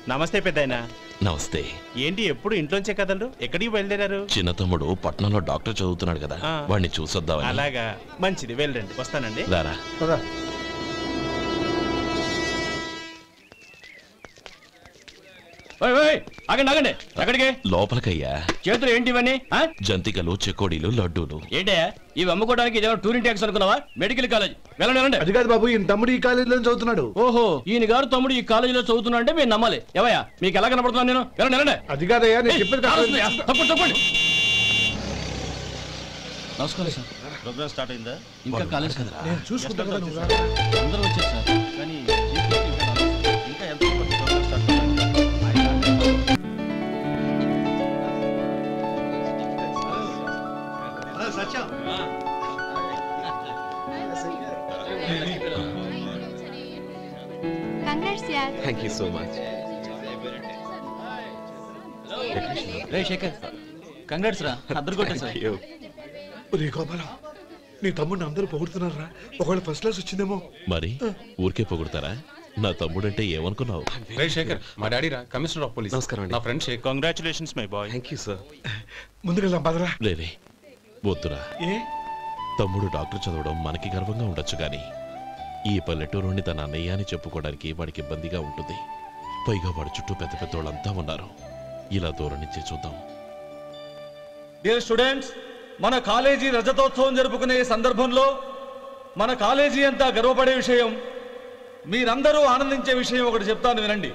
నమస్తే పెద్దాయనా. నమస్తే. ఏంటి ఎప్పుడు ఇంట్లోంచే కదలరు? ఎక్కడికి బయలుదేరారు? చిన్న తమ్ముడు పట్నంలో డాక్టర్ చదువుతున్నాడు కదా, వాడిని చూసొద్దాం. అలాగా, మంచిది, వెళ్ళండి. వస్తానండి. రారా. ఆగండి. ఎక్కడికి? లోపలికయ్యా. చేతులు ఏంటి ఇవన్నీ? జంతికలు, చెకోడీలు, లడ్డూలు. ఏంటయ్యా ఇవి అమ్ముకోవడానికి ఇదేమో టూరింగ్ ట్యాక్స్ అనుకున్నావా? Medical college. వెళ్ళండి. అది కాదు బాబు, ఈయన తమ్ముడు ఈ కాలేజీలో చదువుతున్నాడు. ఓహో, ఈయన గారు తమ్ముడు ఈ కాలేజీలో చదువుతున్నా అంటే మీరు నమ్మాలి. ఎవయ్యా మీకు ఎలా కనపడుతున్నాను నేను? వెళ్ళండి. అది కాదయ్యా, నేను చెప్పేది తప్పండి. నమస్కారం సార్. ప్రోగ్రామ్ స్టార్ట్ అయిందా? ఇంకా కాలేజ్ కదా, నేను చూసుకుంటా కదా. అందరూ వచ్చారు సార్. కానీ ఇంకా ఎంత ప్రోగ్రామ్ స్టార్ట్ అవ్వాలి? Satyam Congrats, yaar. Thank you so much. రే శేఖర్, కంగ్రాట్స్ రా, అద్దరు కొట్టేసారు. రే గోపాలం, నీ తమ్ముడిని అందరూ పొగుడుతున్నారా? ఒకవేళ ఫస్ట్ క్లాస్ వచ్చిందేమో. మరి ఊరికే పొగుడతారా? నా తమ్ముడంటే ఏమనుకున్నావు? రే శేఖర్, మా డాడీ రా, కమిషనర్ ఆఫ్ పోలీస్. నమస్కారం అండి. నా friend Shekhar. Congratulations my boy. Thank you sir. ముందుకెళ్దాం పదరా. లేదే, వద్దురా. ఏ తమ్ముడు డాక్టర్ చదవడం మనకి గర్వంగా ఉండొచ్చు కానీ ఈ పల్లెటూరుని తన అన్నయ్య అని చెప్పుకోవడానికి వాడికి ఇబ్బందిగా ఉంటుంది. పైగా వాడి చుట్టూ పెద్ద పెద్దోళ్ళంతా ఉన్నారు. ఇలా దూరం నుంచి చూద్దాం. డియర్ స్టూడెంట్స్, మన కాలేజీ రజతోత్సవం జరుపుకునే సందర్భంలో మన కాలేజీ అంతా గర్వపడే విషయం, మీరందరూ ఆనందించే విషయం ఒకటి చెప్తాను వినండి.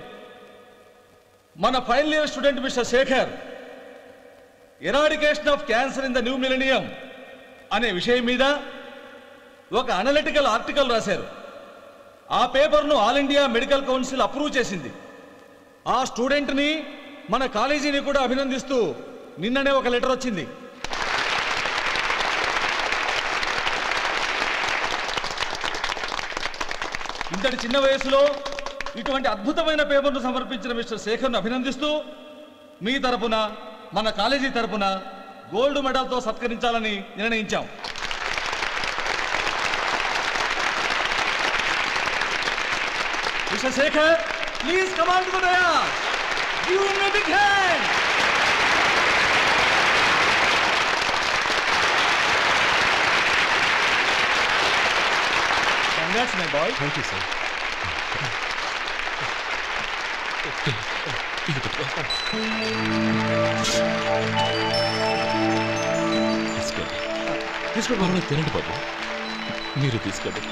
మన final year student mister Shekhar eradication of cancer in the new millennium అనే విషయం మీద ఒక అనలిటికల్ ఆర్టికల్ రాశారు. ఆ పేపర్ను all India medical council approve చేసింది. ఆ స్టూడెంట్ని, మన కాలేజీని కూడా అభినందిస్తూ నిన్ననే ఒక లెటర్ వచ్చింది. ఇంతటి చిన్న వయసులో ఇటువంటి అద్భుతమైన పేపర్ను సమర్పించిన మిస్టర్ శేఖర్ను అభినందిస్తూ మీ తరపున, మన కాలేజీ తరపున gold మెడల్తో సత్కరించాలని నిర్ణయించాం. Mr. Shekhar, please come on to the dais. Give him a big hand. Congrats, my boy. Thank you sir. తీసుకోండి. తినండి బాబు, మీరు తీసుకోండి.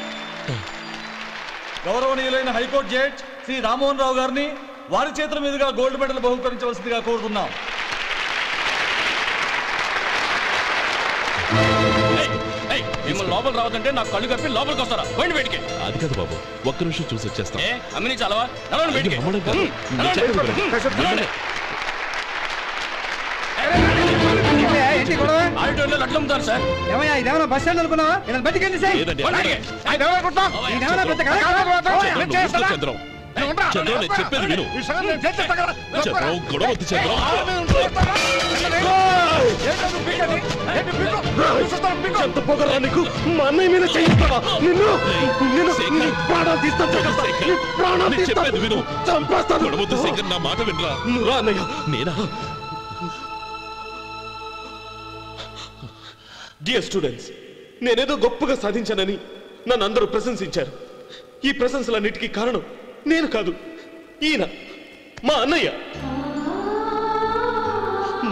గౌరవనీయులైన హైకోర్టు జడ్జ్ శ్రీ రామ్మోహన్ రావు గారిని వారి చేతుల మీదుగా గోల్డ్ మెడల్ బహుకరించవలసిందిగా కోరుతున్నాం. మిమ్మల్ని లోపల రావద్దంటే నాకు కళ్ళు కప్పి లోపలికి వస్తారా? పోయింది బయటికి. అది కాదు బాబు, ఒక్క నిమిషం చూసి వచ్చేస్తాం. అమ్మిని చాలవా? నడవండి బయటికి. ఆడిటోరియంలో లడ్లు అమ్ముతారు సార్. ఏమయ్యా, ఇదేమన్నా బస్ స్టాండ్ అనుకున్నావా? ఇలా బయటికి సార్. చంద్రం, నేను చెప్పేది విను. చంద్రం, గొడవ వద్దు చంద్రం. ఎంత పొగరా నీకు? మా అన్నయ్య మీద చేయిస్తావా? చెప్పేది విను. గొడవ వద్దు శేఖర్, నా మాట వినరా. నువ్వు అన్నయ్య. నేనా? డియర్ స్టూడెంట్స్, నేనేదో గొప్పగా సాధించానని నన్ను అందరూ ప్రశంసించారు. ఈ ప్రశంసలన్నిటికీ కారణం నేను కాదు, ఈయన మా అన్నయ్య.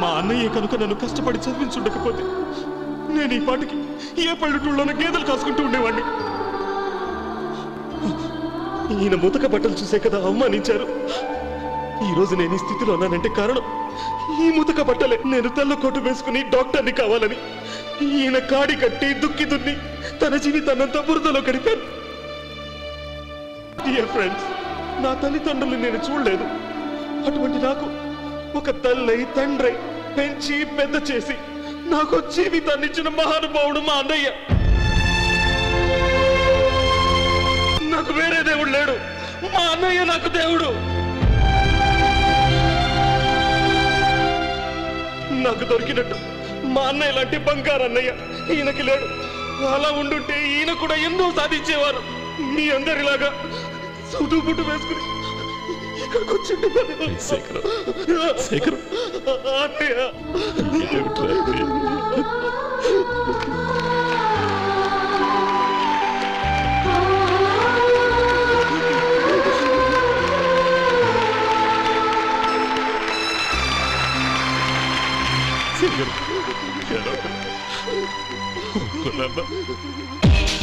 మా అన్నయ్య కనుక నన్ను కష్టపడి చదివించుండకపోతే నేను ఈ పాటికి ఏ పల్లెటూళ్ళలోనూ గేదెలు కాసుకుంటూ ఉండేవాడిని. ఈయన ముతక బట్టలు చూసే కదా అవమానించారు. ఈ రోజు నేను ఈ స్థితిలో ఉన్నానంటే కారణం ఈ ముతక బట్టలే. నేను తెల్ల కోటు వేసుకుని డాక్టర్ని కావాలని ఈయన కాడి కట్టి దుక్కి దున్ని తన జీవితాన్నంతా బురదలో గడిపాను. డియర్ ఫ్రెండ్స్, నా తల్లిదండ్రులు నేను చూడలేదు. అటువంటి నాకు ఒక తల్లి తండ్రి పెంచి పెద్ద చేసి నాకు జీవితాన్ని ఇచ్చిన మహానుభావుడు మా అన్నయ్య. నాకు వేరే దేవుడు లేడు, మా అన్నయ్య నాకు దేవుడు. నాకు దొరికినట్టు మా అన్నయ్య లాంటి బంగారు అన్నయ్య ఈయనకి లేడు. అలా ఉండుంటే ఈయన కూడా ఎన్నో సాధించేవారు. మీ అందరిలాగా సుటు బుట్టు వేసుకుని ఇక్కడికి వచ్చి శేఖరం శేఖరం అన్నయ్య ఏమిట్రా ఇది? శేఖరం, ఏడవకు. నాన్న.